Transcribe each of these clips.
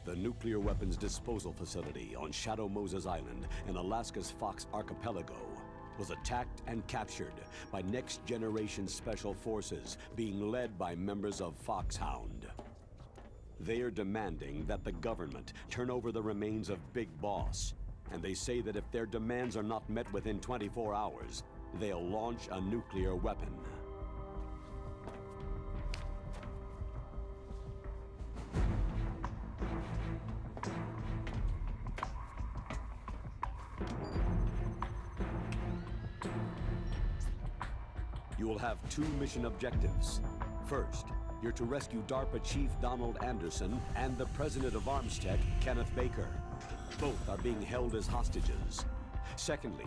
The nuclear weapons disposal facility on Shadow Moses Island in Alaska's Fox Archipelago was attacked and captured by next-generation special forces being led by members of Foxhound. They are demanding that the government turn over the remains of Big Boss, and they say that if their demands are not met within 24 hours, they'll launch a nuclear weapon. You will have two mission objectives. First, you're to rescue DARPA Chief Donald Anderson and the President of ArmsTech, Kenneth Baker. Both are being held as hostages. Secondly,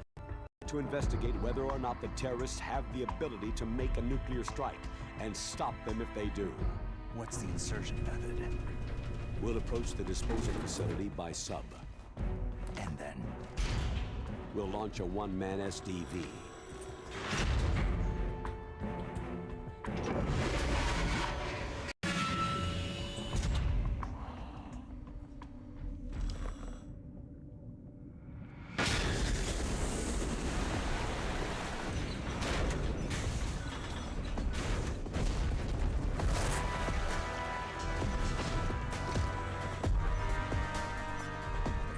to investigate whether or not the terrorists have the ability to make a nuclear strike and stop them if they do. What's the insertion method? We'll approach the disposal facility by sub. And then? We'll launch a one-man SDV.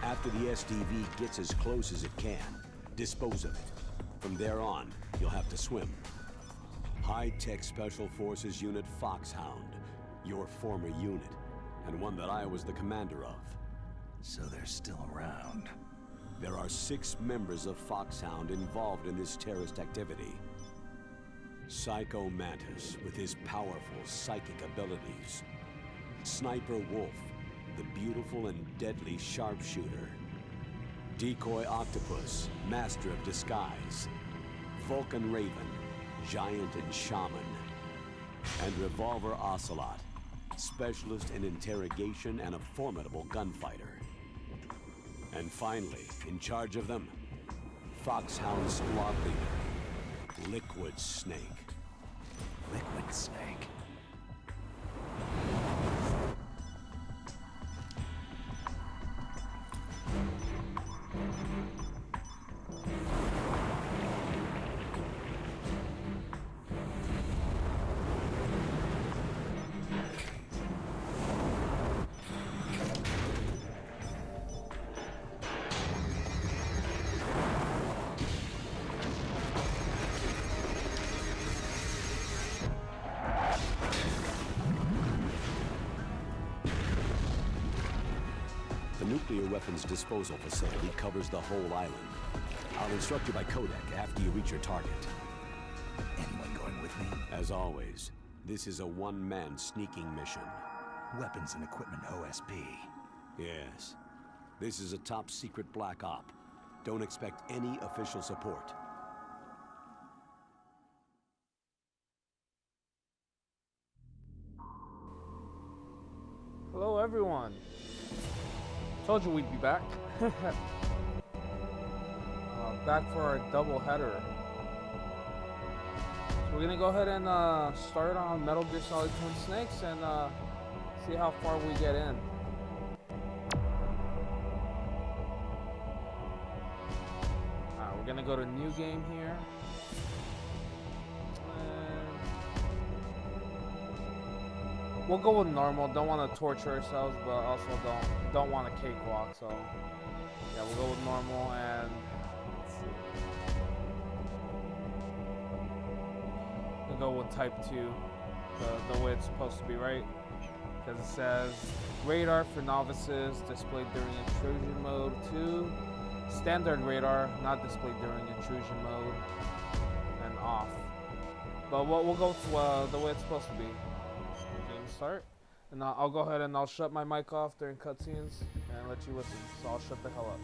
After the SDV gets as close as it can, dispose of it. From there on, you'll have to swim. High-tech Special Forces Unit Foxhound, your former unit, and one that I was the commander of. So they're still around. There are 6 members of Foxhound involved in this terrorist activity. Psycho Mantis, with his powerful psychic abilities. Sniper Wolf, the beautiful and deadly sharpshooter. Decoy Octopus, master of disguise. Vulcan Raven, giant and shaman. And Revolver Ocelot, specialist in interrogation and a formidable gunfighter. And finally, in charge of them, Foxhound squad leader, Liquid Snake. Liquid Snake? The nuclear weapons disposal facility covers the whole island. I'll instruct you by codec after you reach your target. Anyone going with me? As always, this is a one-man sneaking mission. Weapons and equipment OSP. Yes. This is a top-secret black op. Don't expect any official support. Hello everyone. Told you we'd be back. Back for our double header. So we're gonna go ahead and start on Metal Gear Solid Twin Snakes and see how far we get in. We're gonna go to new game here. We'll go with normal. Don't want to torture ourselves, but also don't want a cakewalk. So yeah, we'll go with normal and let's see. We'll go with type 2, the way it's supposed to be, right? Because it says radar for novices displayed during intrusion mode 2, standard radar not displayed during intrusion mode, and off. But we'll go to the way it's supposed to be. Start, and I'll go ahead and I'll shut my mic off during cutscenes and let you listen. So I'll shut the hell up.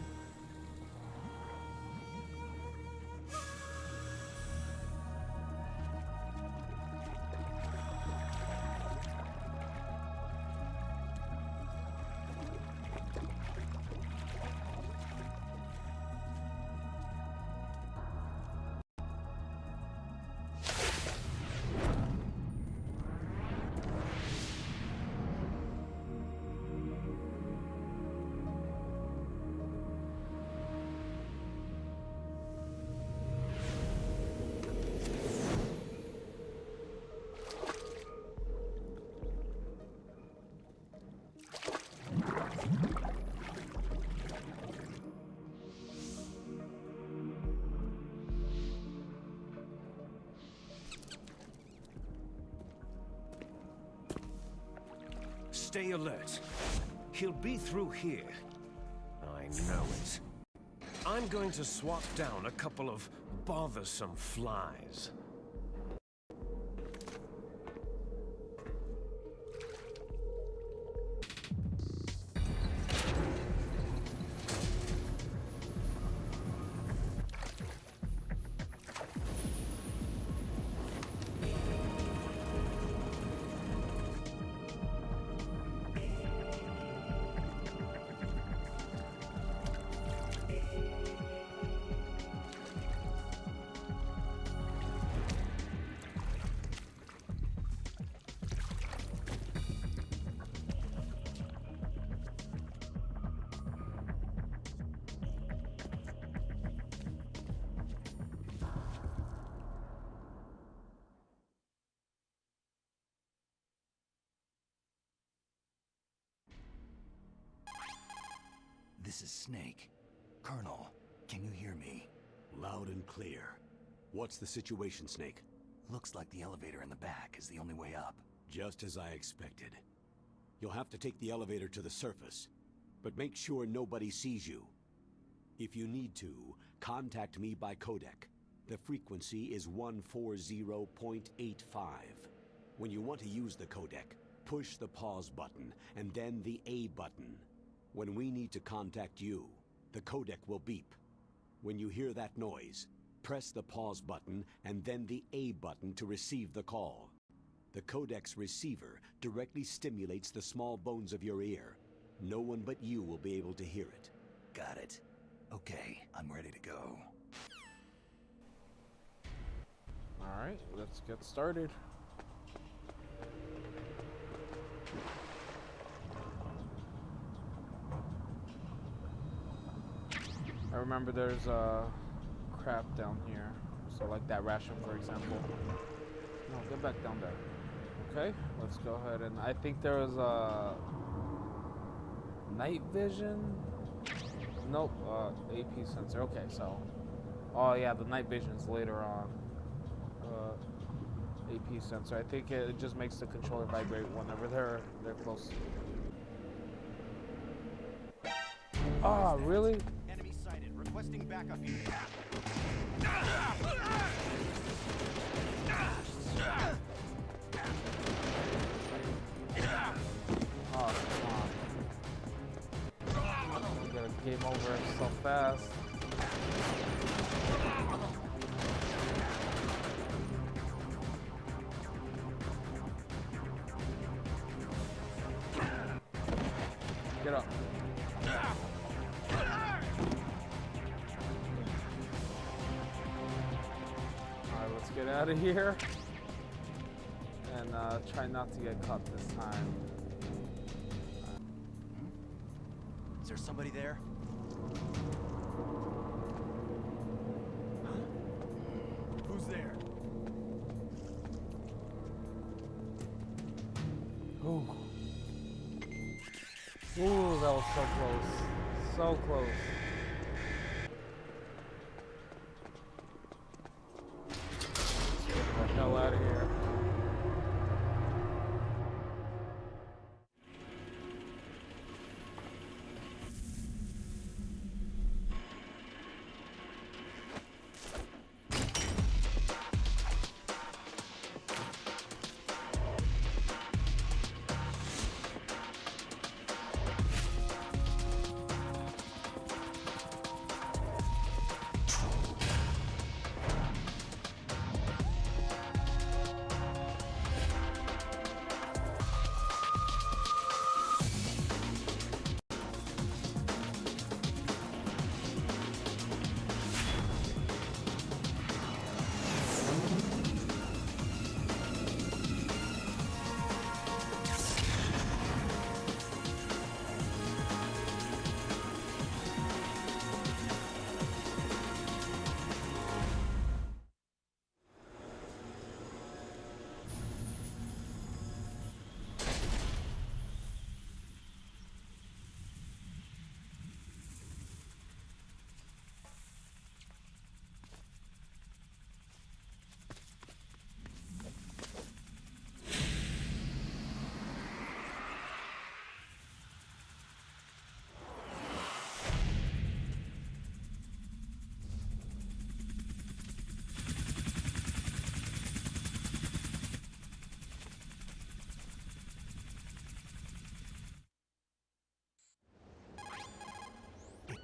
Stay alert. He'll be through here. I know it. I'm going to swat down a couple of bothersome flies. This is Snake. Colonel, can you hear me? Loud and clear. What's the situation, Snake? Looks like the elevator in the back is the only way up. Just as I expected. You'll have to take the elevator to the surface, but make sure nobody sees you. If you need to, contact me by codec. The frequency is 140.85. When you want to use the codec, push the pause button and then the A button. When we need to contact you, the codec will beep. When you hear that noise, press the pause button and then the A button to receive the call. The codec's receiver directly stimulates the small bones of your ear. No one but you will be able to hear it. Got it. Okay, I'm ready to go. Alright, let's get started. I remember there's crap down here. So like that ration, for example. No, get back down there. Okay, let's go ahead and I think there was a night vision. Nope, AP sensor. Okay, so oh yeah, the night vision's later on. AP sensor. I think it just makes the controller vibrate whenever they're close. Oh, really? Enemy sighted. Requesting backup unit. Oh, come on. We got a game over so fast. Get up. Alright, let's get out of here. And try not to get caught this time. Is there somebody there? Who's there? Ooh. Ooh, that was so close. So close. Get the hell out of here.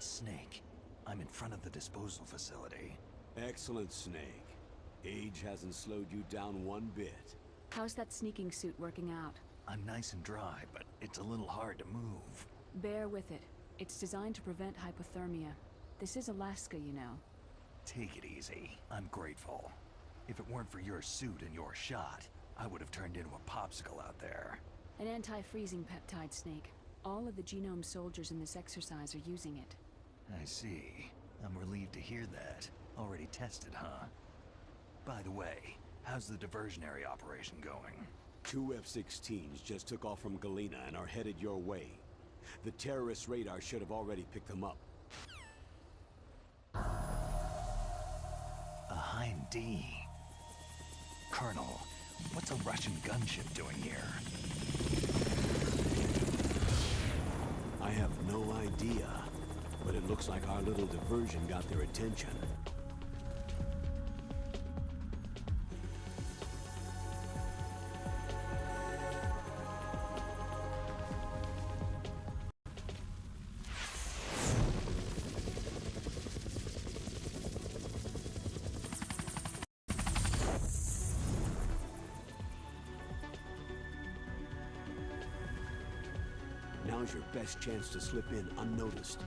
Snake. I'm in front of the disposal facility. Excellent, Snake. Age hasn't slowed you down one bit. How's that sneaking suit working out? I'm nice and dry, but it's a little hard to move. Bear with it. It's designed to prevent hypothermia. This is Alaska, you know. Take it easy. I'm grateful. If it weren't for your suit and your shot, I would have turned into a popsicle out there. An anti-freezing peptide, Snake. All of the genome soldiers in this exercise are using it. I see. I'm relieved to hear that. Already tested, huh? By the way, how's the diversionary operation going? 2 F-16s just took off from Galena and are headed your way. The terrorist radar should have already picked them up. A Hind D. Colonel, what's a Russian gunship doing here? I have no idea, but it looks like our little diversion got their attention. Now's your best chance to slip in unnoticed.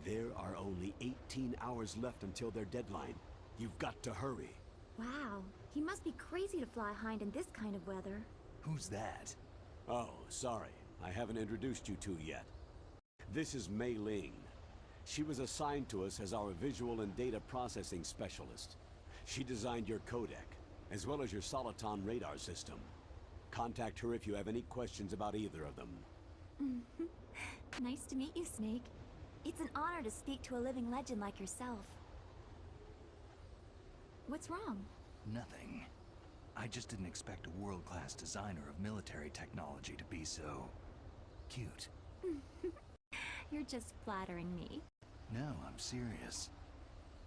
There are only 18 hours left until their deadline. You've got to hurry. Wow, he must be crazy to fly Hind in this kind of weather. Who's that? Oh, sorry. I haven't introduced you two yet. This is Mei Ling. She was assigned to us as our visual and data processing specialist. She designed your codec, as well as your Soliton radar system. Contact her if you have any questions about either of them. Nice to meet you, Snake. It's an honor to speak to a living legend like yourself. What's wrong? Nothing. I just didn't expect a world-class designer of military technology to be so... cute. You're just flattering me. No, I'm serious.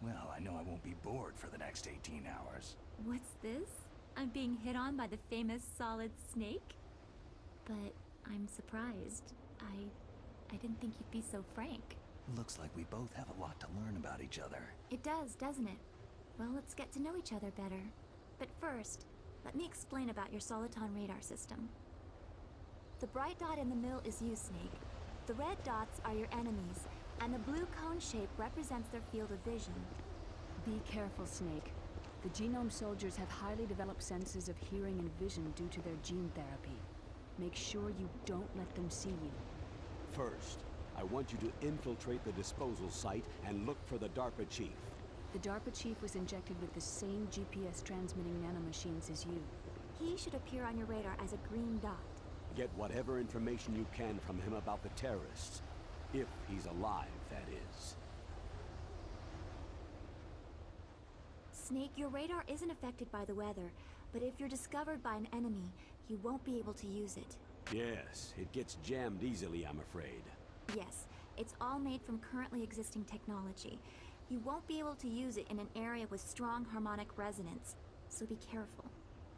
Well, I know I won't be bored for the next 18 hours. What's this? I'm being hit on by the famous Solid Snake? But I'm surprised. I didn't think you'd be so frank. Looks like we both have a lot to learn about each other. It does, doesn't it? Well, let's get to know each other better. But first, let me explain about your Soliton radar system. The bright dot in the middle is you, Snake. The red dots are your enemies, and the blue cone shape represents their field of vision. Be careful, Snake. The genome soldiers have highly developed senses of hearing and vision due to their gene therapy. Make sure you don't let them see you. First, I want you to infiltrate the disposal site and look for the DARPA chief. The DARPA chief was injected with the same GPS transmitting nanomachines as you. He should appear on your radar as a green dot. Get whatever information you can from him about the terrorists. If he's alive, that is. Snake, your radar isn't affected by the weather, but if you're discovered by an enemy, you won't be able to use it. Yes, it gets jammed easily, I'm afraid. Yes, it's all made from currently existing technology. You won't be able to use it in an area with strong harmonic resonance, so be careful.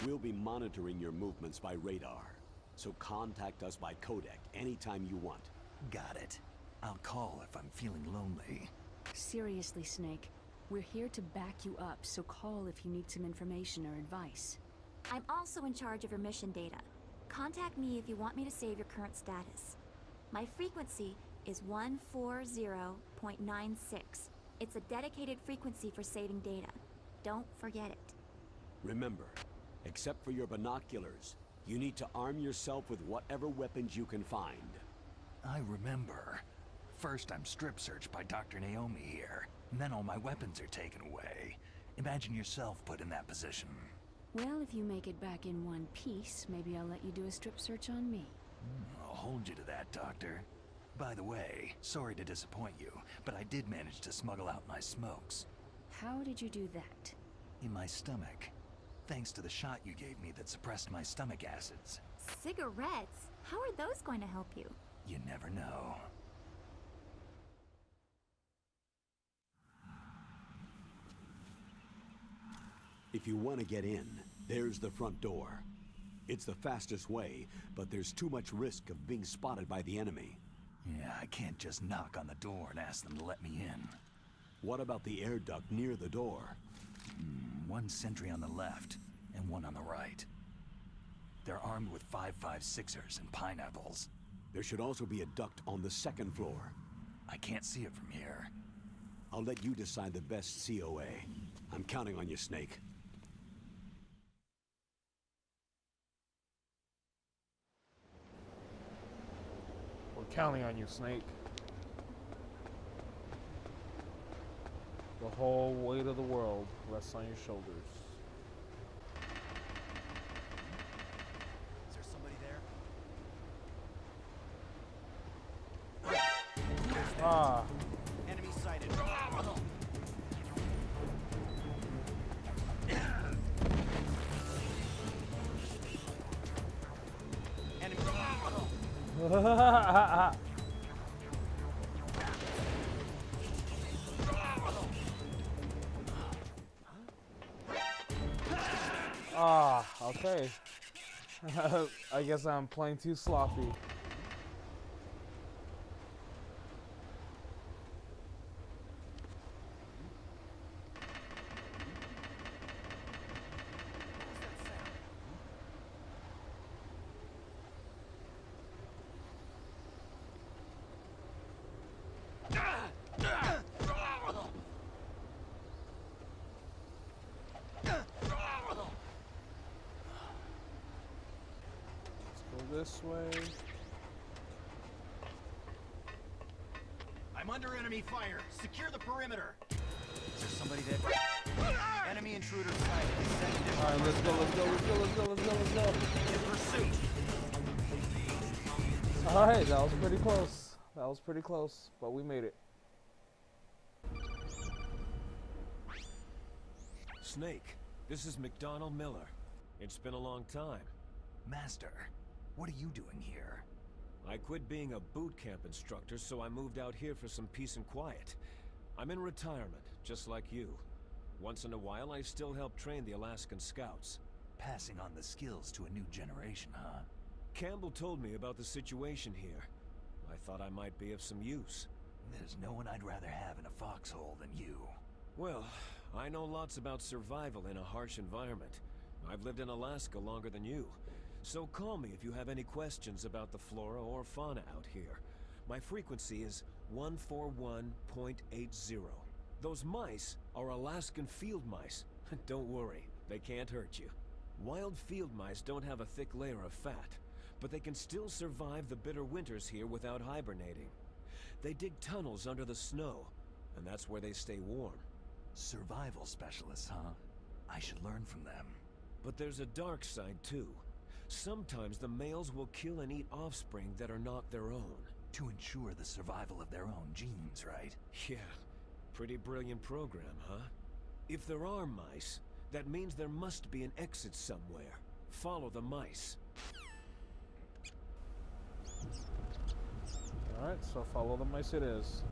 We'll be monitoring your movements by radar, so contact us by codec anytime you want. Got it. I'll call if I'm feeling lonely. Seriously, Snake. We're here to back you up, so call if you need some information or advice. I'm also in charge of your mission data. Contact me if you want me to save your current status. My frequency is 140.96. It's a dedicated frequency for saving data. Don't forget it. Remember, except for your binoculars, you need to arm yourself with whatever weapons you can find. I remember. First I'm strip searched by Dr. Naomi here, and then all my weapons are taken away. Imagine yourself put in that position. Well, if you make it back in one piece, maybe I'll let you do a strip search on me. I'll hold you to that, Doctor. By the way, sorry to disappoint you, but I did manage to smuggle out my smokes. How did you do that? In my stomach. Thanks to the shot you gave me that suppressed my stomach acids. Cigarettes? How are those going to help you? You never know. If you want to get in, there's the front door. It's the fastest way, but there's too much risk of being spotted by the enemy. Yeah, I can't just knock on the door and ask them to let me in. What about the air duct near the door? One sentry on the left, and one on the right. They're armed with 5.56ers and pineapples. There should also be a duct on the second floor. I can't see it from here. I'll let you decide the best COA. I'm counting on you, Snake. We're counting on you, Snake. The whole weight of the world rests on your shoulders. Is there somebody there? Ah. Enemy sighted. Ah, okay. I guess I'm playing too sloppy. This way. I'm under enemy fire. Secure the perimeter. Is there somebody there? Enemy intruder sighted. All right, let's go. In pursuit. All right, that was pretty close. But we made it. Snake, this is McDonald Miller. It's been a long time. Master, what are you doing here? I quit being a boot camp instructor, so I moved out here for some peace and quiet. I'm in retirement, just like you. Once in a while, I still help train the Alaskan Scouts. Passing on the skills to a new generation, huh? Campbell told me about the situation here. I thought I might be of some use. There's no one I'd rather have in a foxhole than you. Well, I know lots about survival in a harsh environment. I've lived in Alaska longer than you. So call me if you have any questions about the flora or fauna out here. My frequency is 141.80. Those mice are Alaskan field mice. Don't worry, they can't hurt you. Wild field mice don't have a thick layer of fat, but they can still survive the bitter winters here without hibernating. They dig tunnels under the snow, and that's where they stay warm. Survival specialists, huh? I should learn from them. But there's a dark side too. Sometimes the males will kill and eat offspring that are not their own. To ensure the survival of their own genes, right? Yeah, pretty brilliant program, huh? If there are mice, that means there must be an exit somewhere. Follow the mice. Alright, so follow the mice it is.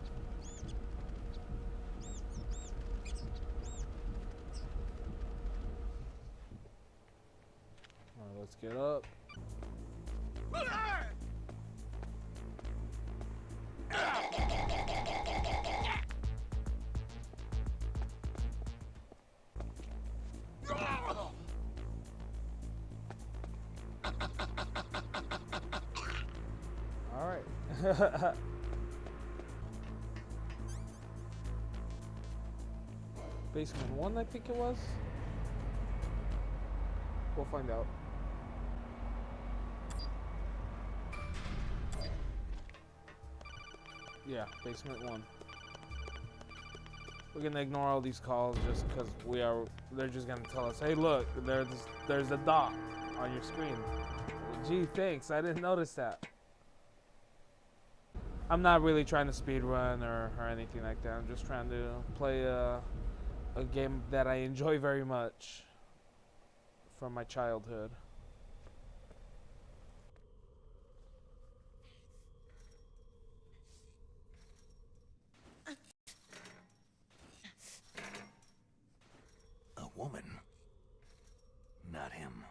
Alright, let's get up. Alright. Basement 1, I think it was. We'll find out. Yeah, basement 1. We're gonna ignore all these calls just because they're just gonna tell us, hey look, there's a dot on your screen. Gee, thanks, I didn't notice that. I'm not really trying to speedrun or anything like that. I'm just trying to play a game that I enjoy very much from my childhood. A woman. Not him.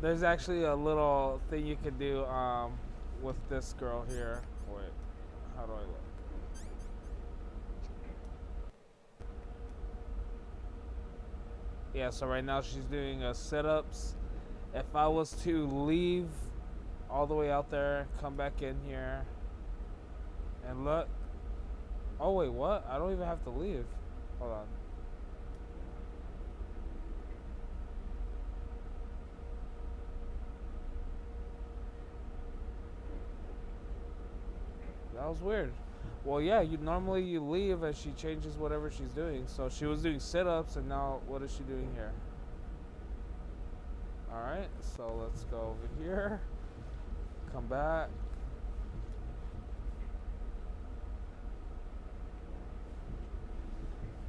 There's actually a little thing you can do with this girl here. Wait, how do I look? Yeah, so right now she's doing sit-ups. If I was to leave all the way out there, come back in here, and look. Oh wait, what? I don't even have to leave. Hold on. That was weird. Well, yeah, normally you leave and she changes whatever she's doing. So she was doing sit-ups, and now what is she doing here? All right, so let's go over here. Come back.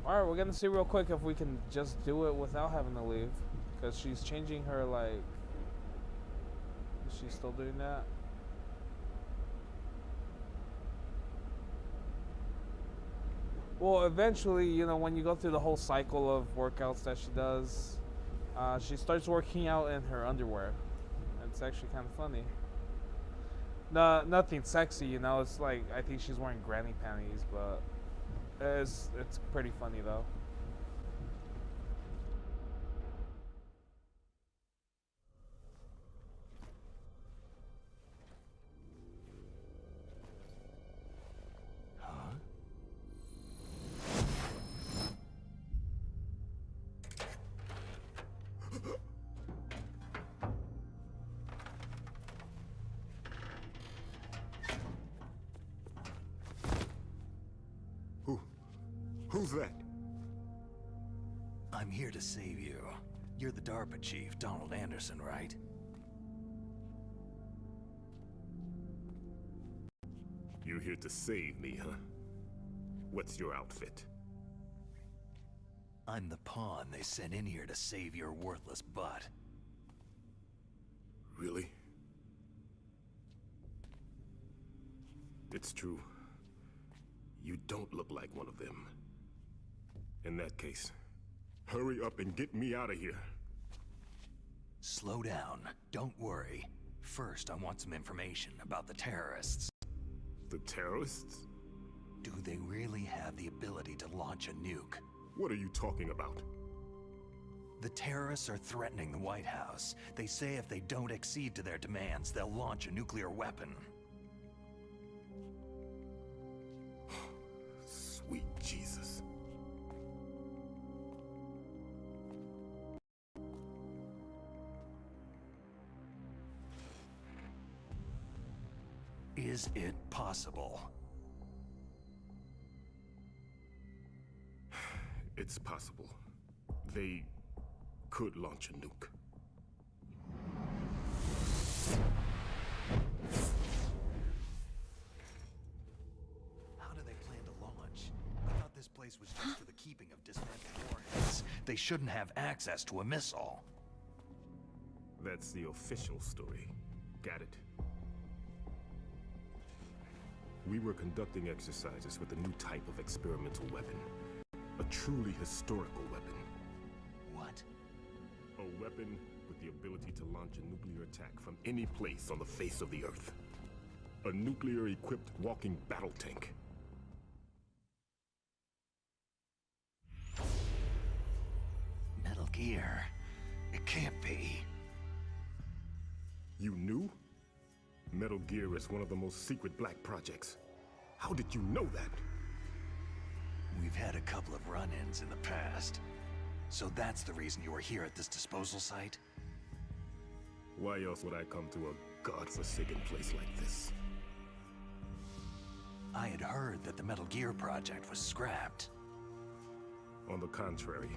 All right, we're gonna see real quick if we can just do it without having to leave, because she's changing her, like. Is she still doing that? Well, eventually, you know, when you go through the whole cycle of workouts that she does, she starts working out in her underwear. It's actually kind of funny. No, nothing sexy, you know. It's like, I think she's wearing granny panties, but it's pretty funny though. Who's that? I'm here to save you. You're the DARPA chief, Donald Anderson, right? You're here to save me, huh? What's your outfit? I'm the pawn they sent in here to save your worthless butt. Really? It's true. You don't look like one of them. In that case, hurry up and get me out of here. Slow down. Don't worry. First, I want some information about the terrorists. The terrorists? Do they really have the ability to launch a nuke? What are you talking about? The terrorists are threatening the White House. They say if they don't accede to their demands, they'll launch a nuclear weapon. Sweet Jesus. Is it possible? It's possible. They could launch a nuke. How do they plan to launch? I thought this place was just for the keeping of dismantled warheads. They shouldn't have access to a missile. That's the official story. Got it? We were conducting exercises with a new type of experimental weapon. A truly historical weapon. What? A weapon with the ability to launch a nuclear attack from any place on the face of the Earth. A nuclear-equipped walking battle tank. Metal Gear. It can't be. You knew? Metal Gear is one of the most secret black projects. How did you know that? We've had a couple of run-ins in the past. So that's the reason you were here at this disposal site? Why else would I come to a godforsaken place like this? I had heard that the Metal Gear project was scrapped. On the contrary,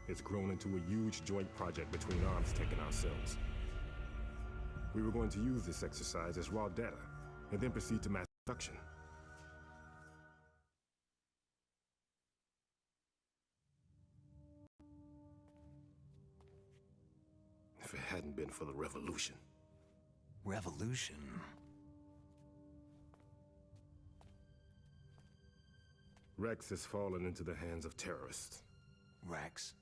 it's grown into a huge joint project between ArmsTech and ourselves. We were going to use this exercise as raw data, and then proceed to mass production. If it hadn't been for the revolution. Revolution? Rex has fallen into the hands of terrorists. Rex?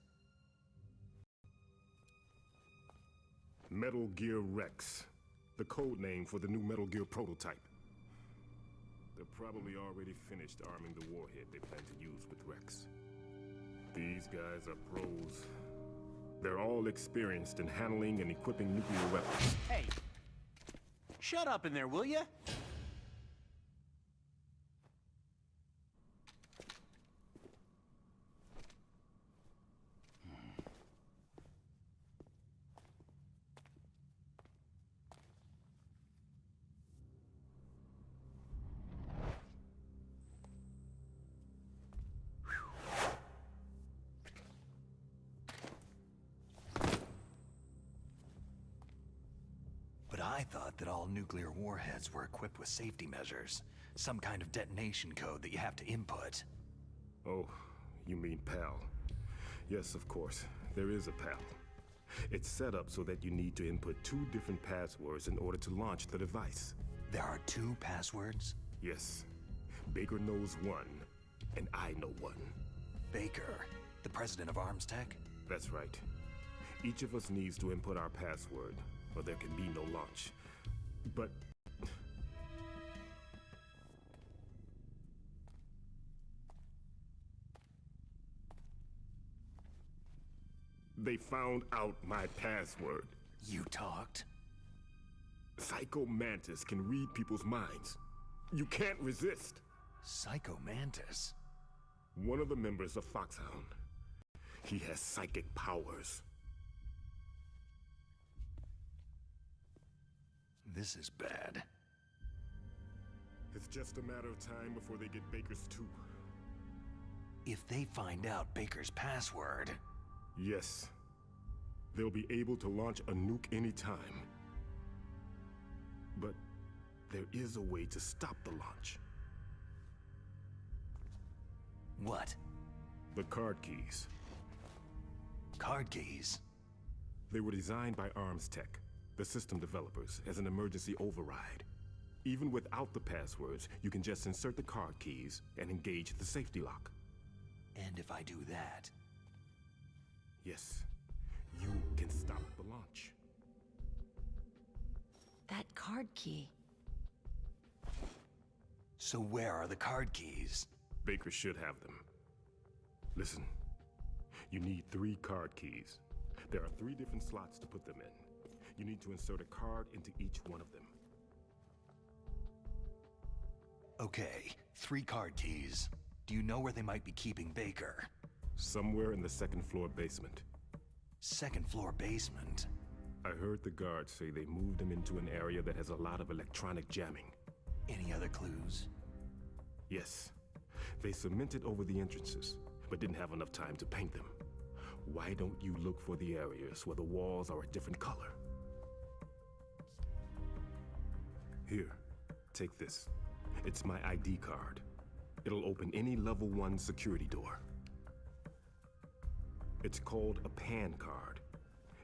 Metal Gear Rex, the code name for the new Metal Gear prototype. They're probably already finished arming the warhead they plan to use with Rex. These guys are pros. They're all experienced in handling and equipping nuclear weapons. Hey! Shut up in there, will ya? But I thought that all nuclear warheads were equipped with safety measures. Some kind of detonation code that you have to input. Oh, you mean PAL. Yes, of course. There is a PAL. It's set up so that you need to input 2 different passwords in order to launch the device. There are 2 passwords? Yes. Baker knows one, and I know one. Baker, the president of Arms Tech? That's right. Each of us needs to input our password, or there can be no launch. But... they found out my password. You talked? Psycho Mantis can read people's minds. You can't resist. Psycho Mantis? One of the members of Foxhound. He has psychic powers. This is bad. It's just a matter of time before they get Baker's too. If they find out Baker's password... Yes. They'll be able to launch a nuke anytime. But there is a way to stop the launch. What? The card keys. Card keys? They were designed by Arms Tech, the system developers, as an emergency override. Even without the passwords, you can just insert the card keys and engage the safety lock. And if I do that... Yes, you can stop the launch. That card key. So where are the card keys? Baker should have them. Listen, you need 3 card keys. There are 3 different slots to put them in. You need to insert a card into each one of them. Okay, 3 card keys. Do you know where they might be keeping Baker? Somewhere in the 2nd floor basement. 2nd floor basement? I heard the guards say they moved him into an area that has a lot of electronic jamming. Any other clues? Yes. They cemented over the entrances, but didn't have enough time to paint them. Why don't you look for the areas where the walls are a different color? Here, take this. It's my ID card. It'll open any level 1 security door. It's called a PAN card.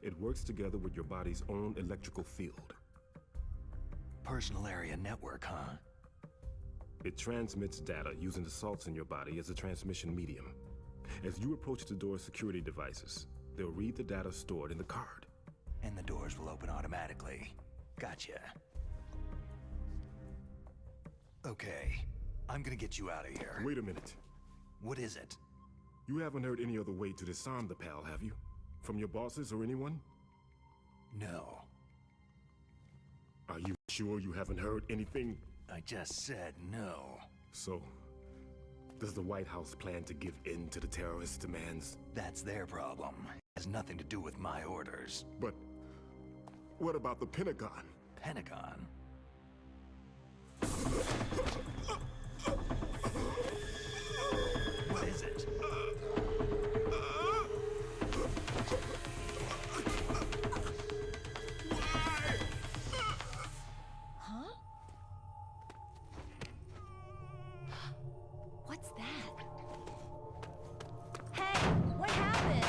It works together with your body's own electrical field. Personal area network, huh? It transmits data using the salts in your body as a transmission medium. As you approach the door's security devices, they'll read the data stored in the card. And the doors will open automatically. Gotcha. Okay, I'm gonna get you out of here. Wait a minute. What is it? You haven't heard any other way to disarm the PAL, have you? From your bosses or anyone? No. Are you sure you haven't heard anything? I just said no. So, does the White House plan to give in to the terrorists' demands? That's their problem. It has nothing to do with my orders. But what about the Pentagon? Pentagon? What is it? Huh? What's that? Hey, what happened?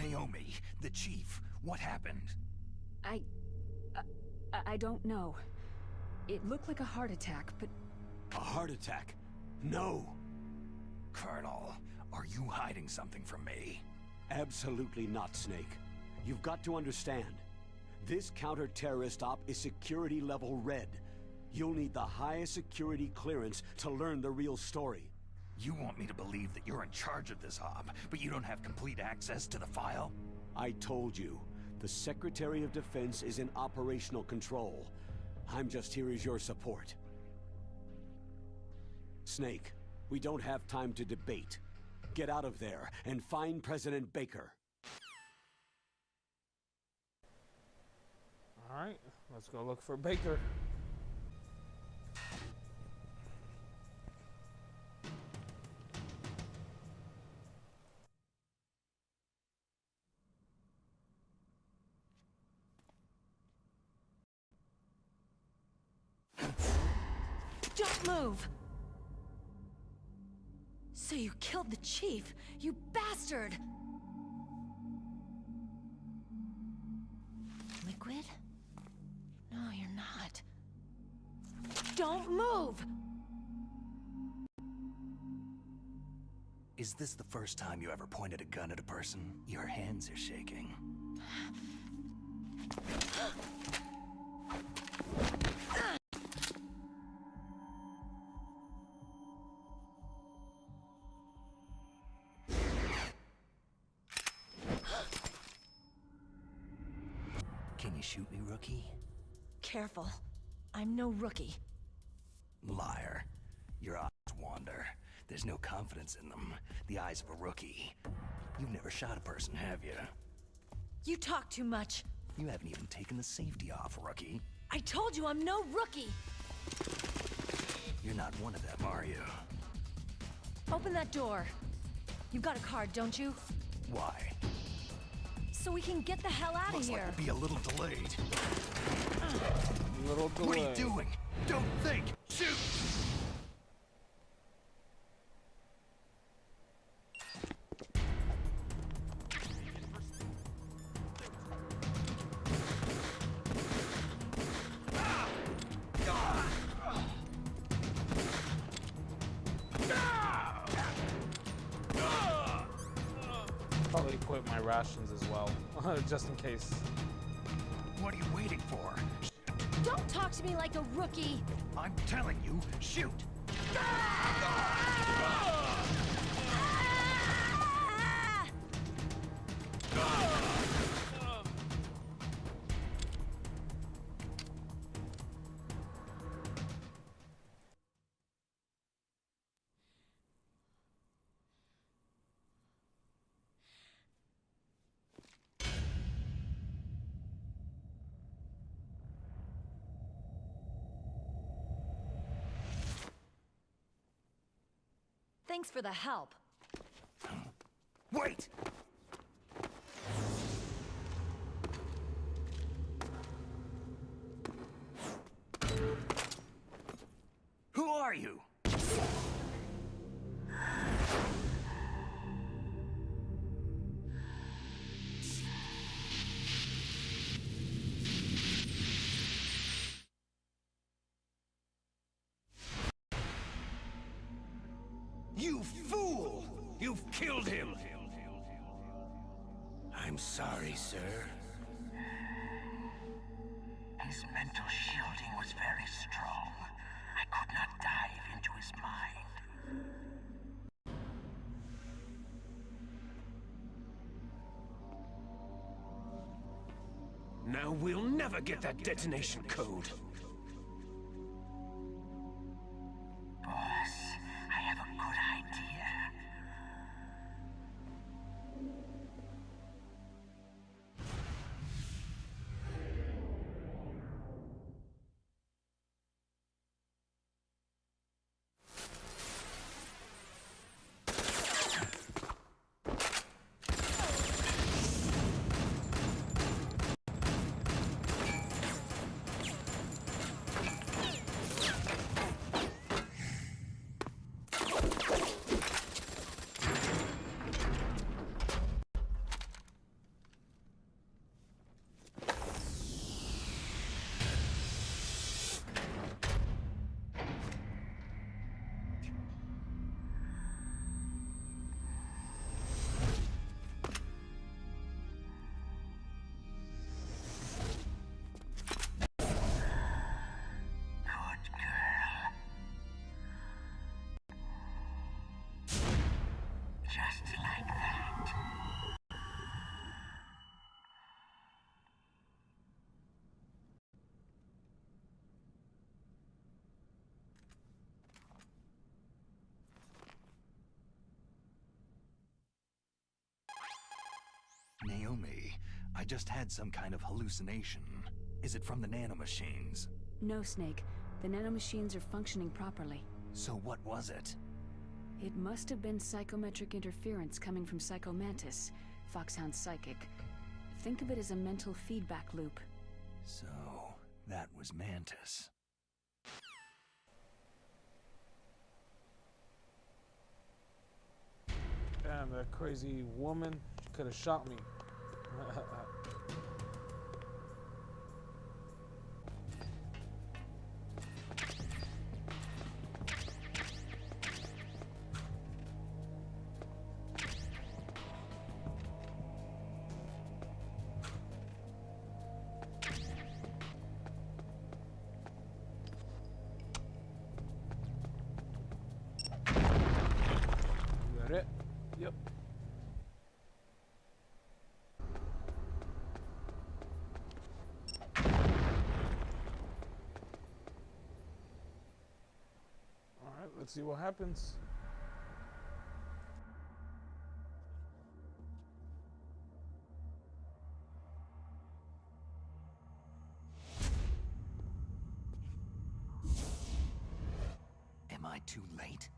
Naomi, the chief, what happened? I don't know. It looked like a heart attack, but... A heart attack? No! Colonel, are you hiding something from me? Absolutely not, Snake. You've got to understand. This counter-terrorist op is security level red. You'll need the highest security clearance to learn the real story. You want me to believe that you're in charge of this op, but you don't have complete access to the file? I told you. The Secretary of Defense is in operational control. I'm just here as your support. Snake, we don't have time to debate. Get out of there and find President Baker. Alright, let's go look for Baker. Don't move! So you killed the chief, you bastard! Liquid? No, you're not. Don't move! Is this the first time you ever pointed a gun at a person? Your hands are shaking. Can you shoot me, rookie? Careful. I'm no rookie. Liar. Your eyes wander. There's no confidence in them. The eyes of a rookie. You've never shot a person, have you? You talk too much. You haven't even taken the safety off, rookie. I told you I'm no rookie! You're not one of them, are you? Open that door. You got a card, don't you? Why? So we can get the hell out of Looks here. like we'll be a little delayed. Little delay. What are you doing? Don't think! Shoot! Probably equip my rations as well, just in case. What are you waiting for? Don't talk to me like a rookie! I'm telling you, shoot! Thanks for the help. Wait! Who are you? You fool! You've killed him! I'm sorry, sir. His mental shielding was very strong. I could not dive into his mind. Now we'll never get that detonation code. Boss, I have a good idea. Naomi. I just had some kind of hallucination. Is it from the nanomachines? No, Snake. The nanomachines are functioning properly. So what was it? It must have been psychometric interference coming from Psycho Mantis, Foxhound's psychic. Think of it as a mental feedback loop. So, that was Mantis. Damn, that crazy woman could have shot me. Got it? Yep. Alright, let's see what happens. Am I too late?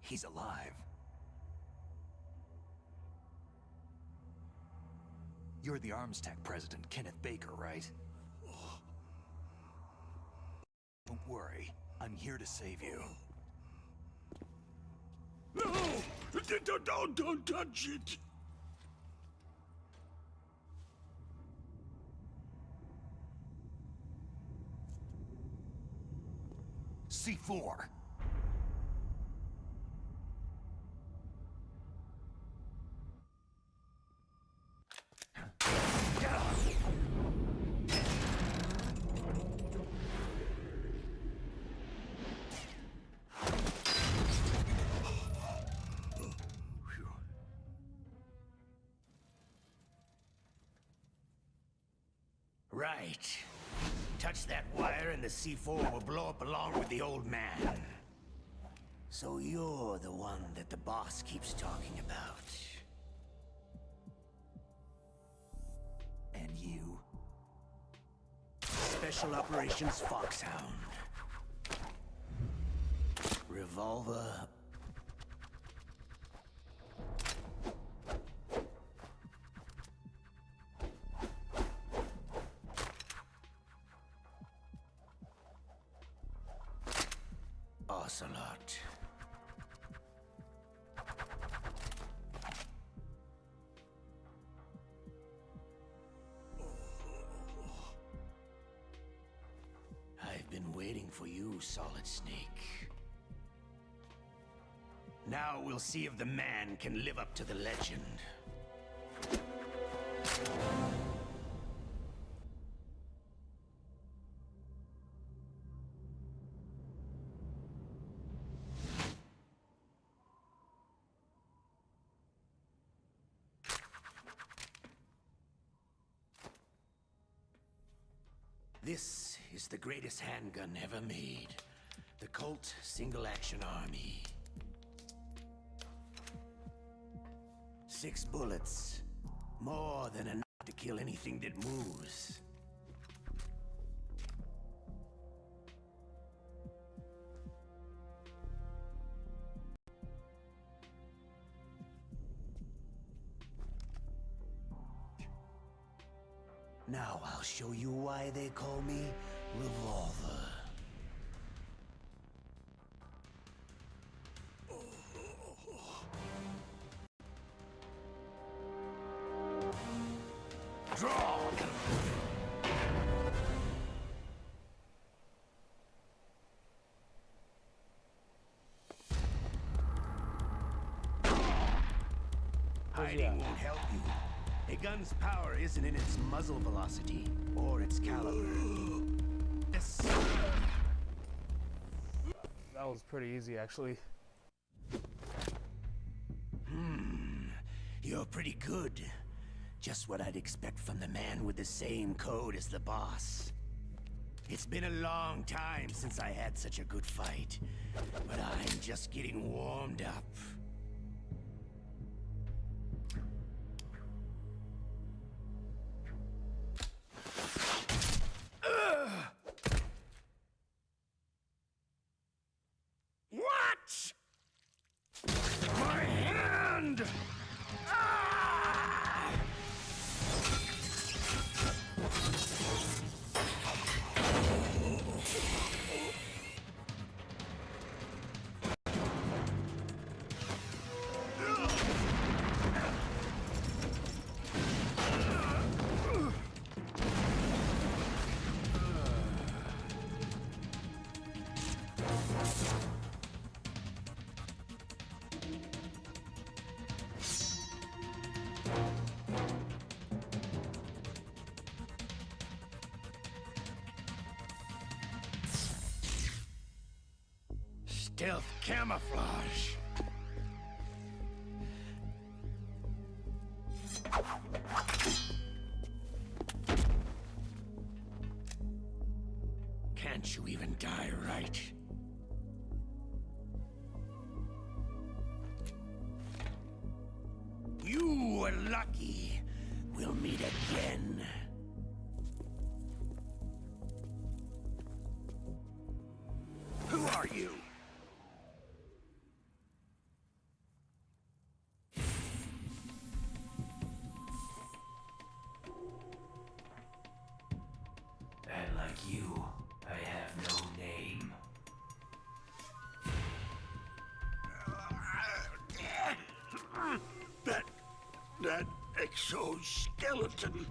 He's alive. You're the Arms Tech president, Kenneth Baker, right? Don't worry. I'm here to save you. No! Don't touch it! C4. Right. Touch that wire and the C4 will blow up along with the old man. So you're the one that the boss keeps talking about. And you? Special Operations Foxhound. Revolver. Ocelot. I've been waiting for you, Solid Snake. Now we'll see if the man can live up to the legend. This is the greatest handgun ever made. The Colt Single Action Army. 6 bullets. More than enough to kill anything that moves. Now I'll show you why they call me Revolver. Draw! Hiding won't help you. A gun's power isn't in its muzzle velocity or its caliber. This. That was pretty easy, actually. You're pretty good. Just what I'd expect from the man with the same code as the boss. It's been a long time since I had such a good fight, but I'm just getting warmed up. What? My hand! Ah! Stealth camouflage. Can't you even die right? You were lucky. We'll meet again. Who are you? And like you, I have no name. That exoskeleton.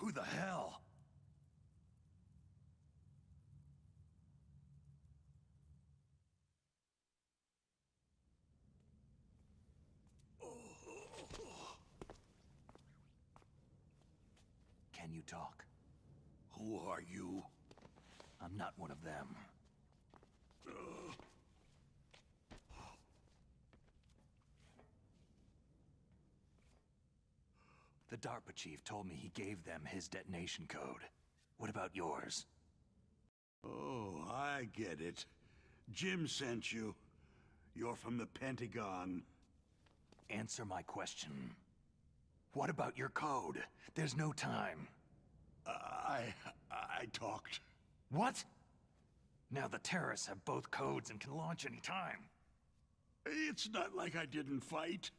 Who the hell? Can you talk? Who are you? I'm not one of them. The DARPA chief told me he gave them his detonation code. What about yours? Oh, I get it. Jim sent you. You're from the Pentagon. Answer my question. What about your code? There's no time. I talked. What? Now the terrorists have both codes and can launch any time. It's not like I didn't fight.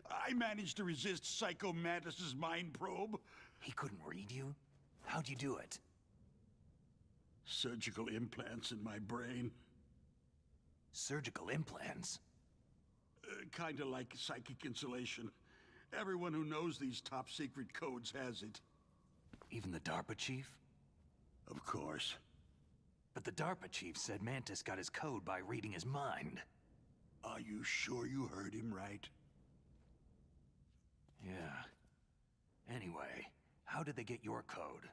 I managed to resist Psycho Mantis's mind probe. He couldn't read you? How'd you do it? Surgical implants in my brain. Surgical implants? Kinda like psychic insulation. Everyone who knows these top-secret codes has it. Even the DARPA chief? Of course. But the DARPA chief said Mantis got his code by reading his mind. Are you sure you heard him right? Yeah. Anyway, how did they get your code?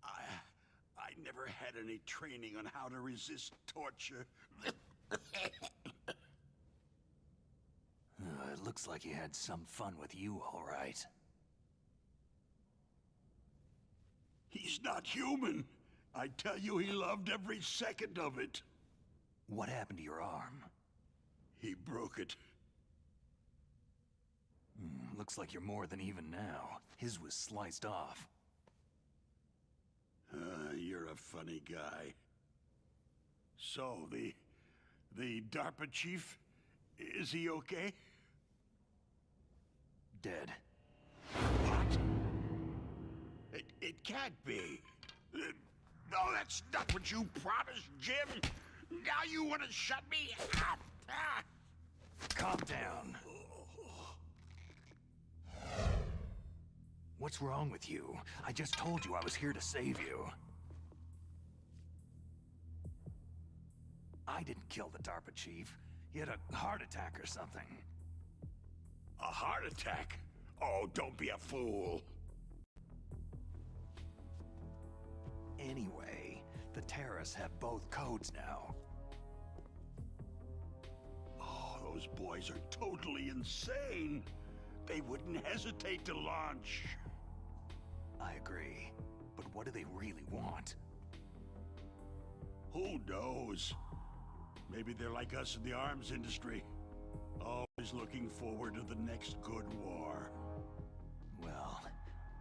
I never had any training on how to resist torture. it looks like he had some fun with you, all right. He's not human. I tell you, he loved every second of it. What happened to your arm? He broke it. Looks like you're more than even now. His was sliced off. You're a funny guy. So, the DARPA chief, is he okay? Dead. What? It can't be. No, that's not what you promised, Jim. Now you want to shut me up. Calm down. What's wrong with you? I just told you I was here to save you. I didn't kill the DARPA chief. He had a heart attack or something. A heart attack? Oh, don't be a fool. Anyway, the terrorists have both codes now. Oh, those boys are totally insane. They wouldn't hesitate to launch. I agree. But what do they really want? Who knows? Maybe they're like us in the arms industry. Always looking forward to the next good war. Well,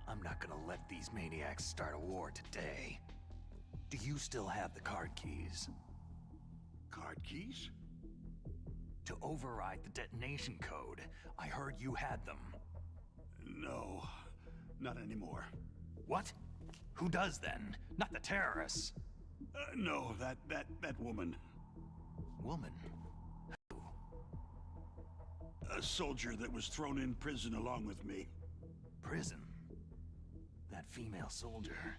I'm not gonna let these maniacs start a war today. Do you still have the card keys? Card keys? To override the detonation code. I heard you had them. No, not anymore. What? Who does then? Not the terrorists. No, that woman. Woman? Who? A soldier that was thrown in prison along with me. Prison? That female soldier.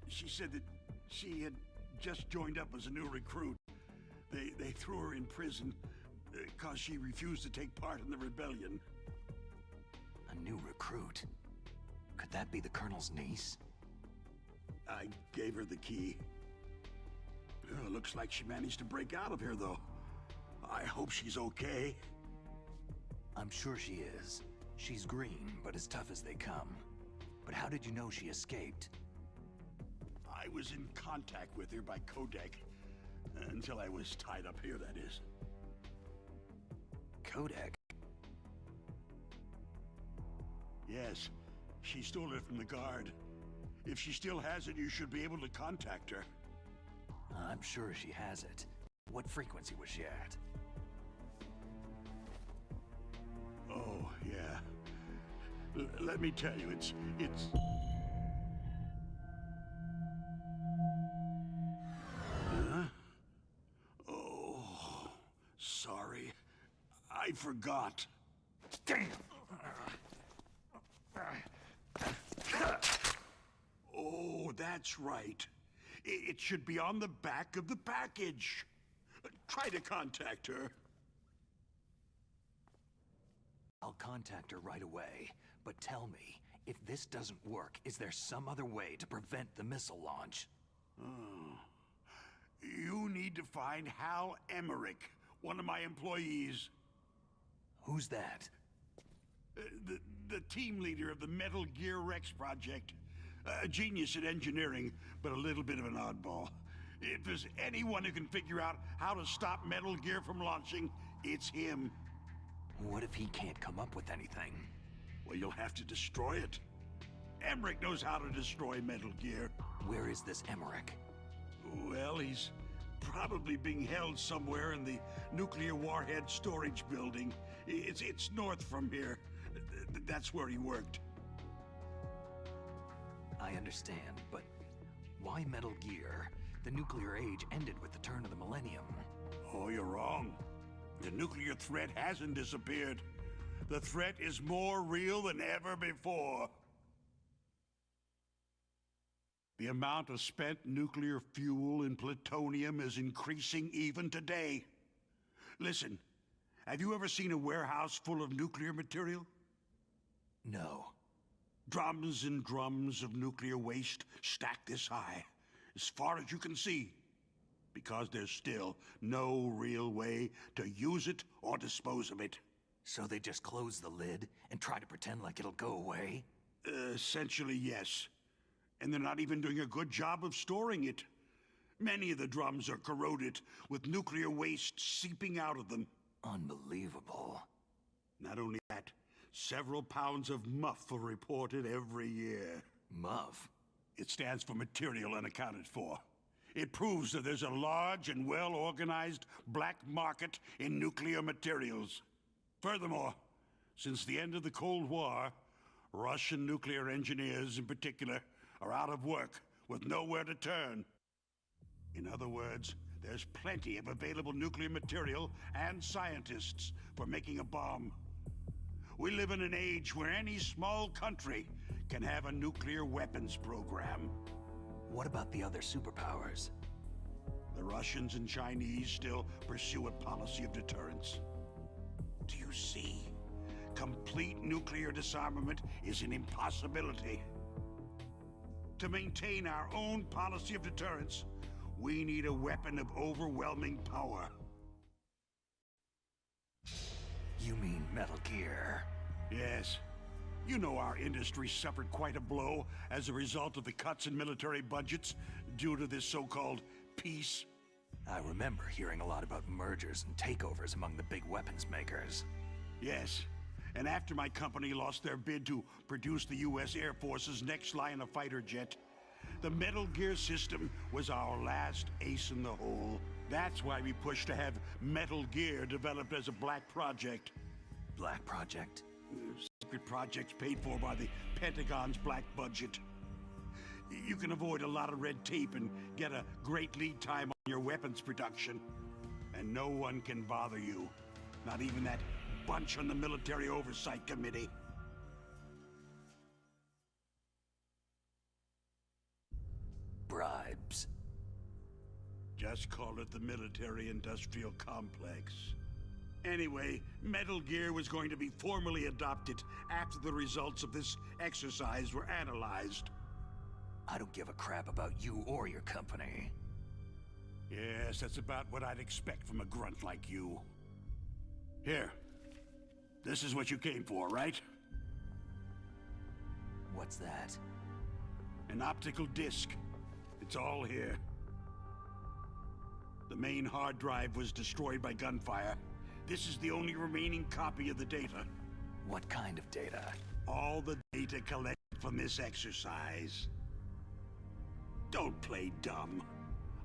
She said that she had just joined up as a new recruit. They threw her in prison because she refused to take part in the rebellion. A new recruit? Could that be the Colonel's niece? I gave her the key. Looks like she managed to break out of here, though. I hope she's okay. I'm sure she is. She's green, but as tough as they come. But how did you know she escaped? I was in contact with her by codec. Until I was tied up here, that is. Codec? Yes. She stole it from the guard. If she still has it, you should be able to contact her. I'm sure she has it. What frequency was she at? Oh, yeah. Let me tell you, it's... Huh? Oh, sorry. I forgot. Damn! Oh, that's right. It should be on the back of the package. Try to contact her. I'll contact her right away. But tell me, if this doesn't work, is there some other way to prevent the missile launch? Oh. You need to find Hal Emmerich, one of my employees. Who's that? The team leader of the Metal Gear Rex project. A genius at engineering, but a little bit of an oddball. If there's anyone who can figure out how to stop Metal Gear from launching, it's him. What if he can't come up with anything? Well, you'll have to destroy it. Emmerich knows how to destroy Metal Gear. Where is this Emmerich? Well, he's probably being held somewhere in the nuclear warhead storage building. It's north from here. That's where he worked. I understand, but why Metal Gear? The nuclear age ended with the turn of the millennium. Oh, you're wrong. The nuclear threat hasn't disappeared. The threat is more real than ever before. The amount of spent nuclear fuel and plutonium is increasing even today. Listen, have you ever seen a warehouse full of nuclear material? No. Drums and drums of nuclear waste stacked this high, as far as you can see. because there's still no real way to use it or dispose of it. So they just close the lid and try to pretend like it'll go away? Essentially, yes. And they're not even doing a good job of storing it. Many of the drums are corroded, with nuclear waste seeping out of them. Unbelievable. Not only that, several pounds of muff are reported every year. Muff? It stands for material unaccounted for. It proves that there's a large and well-organized black market in nuclear materials. Furthermore, since the end of the Cold War, Russian nuclear engineers in particular are out of work with nowhere to turn. In other words, there's plenty of available nuclear material and scientists for making a bomb. We live in an age where any small country can have a nuclear weapons program. What about the other superpowers? The Russians and Chinese still pursue a policy of deterrence. Do you see? Complete nuclear disarmament is an impossibility. To maintain our own policy of deterrence, we need a weapon of overwhelming power. You mean Metal Gear? Yes. You know our industry suffered quite a blow as a result of the cuts in military budgets due to this so-called peace. I remember hearing a lot about mergers and takeovers among the big weapons makers. Yes. And after my company lost their bid to produce the U.S. Air Force's next line of fighter jet, the Metal Gear system was our last ace in the hole. That's why we pushed to have Metal Gear developed as a black project. Black project? Secret projects paid for by the Pentagon's black budget. You can avoid a lot of red tape and get a great lead time on your weapons production. And no one can bother you. Not even that bunch on the Military Oversight Committee. Bribes. Just call it the military-industrial complex. Anyway, Metal Gear was going to be formally adopted after the results of this exercise were analyzed. I don't give a crap about you or your company. Yes, that's about what I'd expect from a grunt like you. Here. This is what you came for, right? What's that? An optical disc. It's all here. The main hard drive was destroyed by gunfire. This is the only remaining copy of the data. What kind of data? All the data collected from this exercise. Don't play dumb.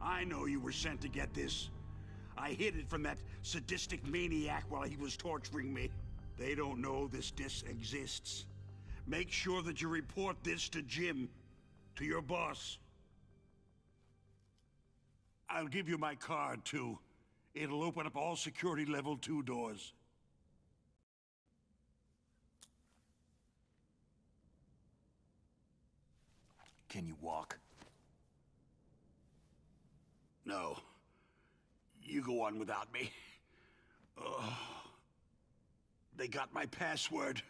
I know you were sent to get this. I hid it from that sadistic maniac while he was torturing me. They don't know this disc exists. Make sure that you report this to Jim, to your boss. I'll give you my card, too. It'll open up all security level 2 doors. Can you walk? No. You go on without me. They got my password.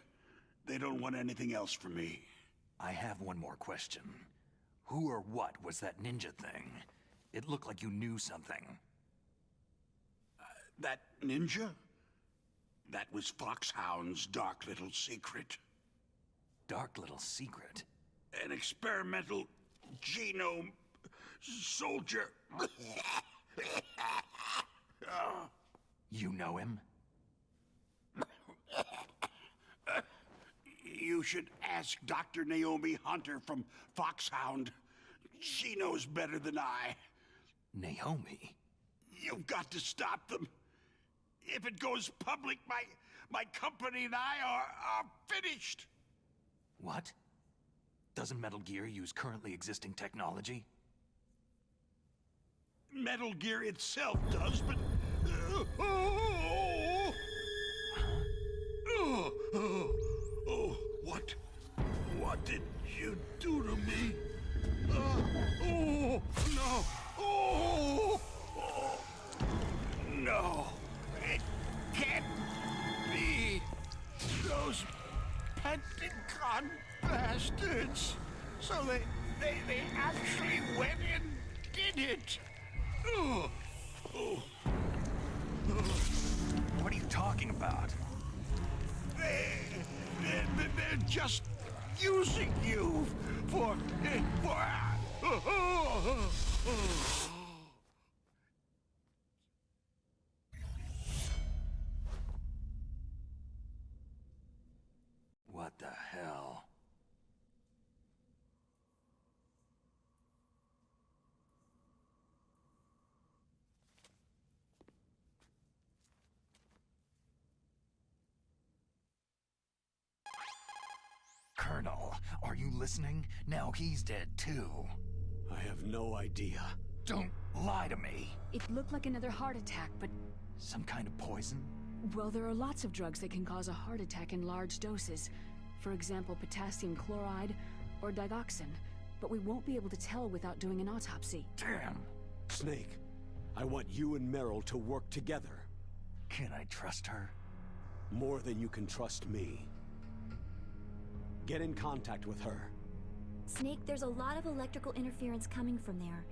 They don't want anything else from me. I have one more question. Who or what was that ninja thing? It looked like you knew something. That ninja? That was Foxhound's dark little secret. Dark little secret? An experimental genome soldier. You know him? You should ask Dr. Naomi Hunter from Foxhound. She knows better than I. Naomi? You've got to stop them. If it goes public, my company and I are finished. What? Doesn't Metal Gear use currently existing technology? Metal Gear itself does, but... What? What did you do to me? No! No! It can't be! Those Pentagon bastards! So they actually went and did it! What are you talking about? They're just using you for. What the hell? Colonel, are you listening? Now he's dead too. I have no idea. Don't lie to me. It looked like another heart attack, but... Some kind of poison? Well, there are lots of drugs that can cause a heart attack in large doses. For example, potassium chloride or digoxin. But we won't be able to tell without doing an autopsy. Damn. Snake, I want you and Meryl to work together. Can I trust her? More than you can trust me. Get in contact with her. Snake, there's a lot of electrical interference coming from there.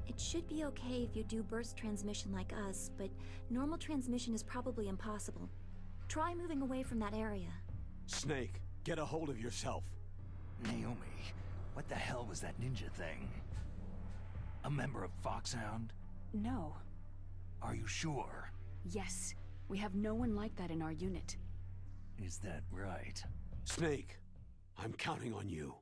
It should be okay if you do burst transmission like us, but normal transmission is probably impossible. Try moving away from that area. Snake, get a hold of yourself. Naomi, what the hell was that ninja thing? A member of Foxhound? No. Are you sure? Yes. We have no one like that in our unit. Is that right? Snake, I'm counting on you.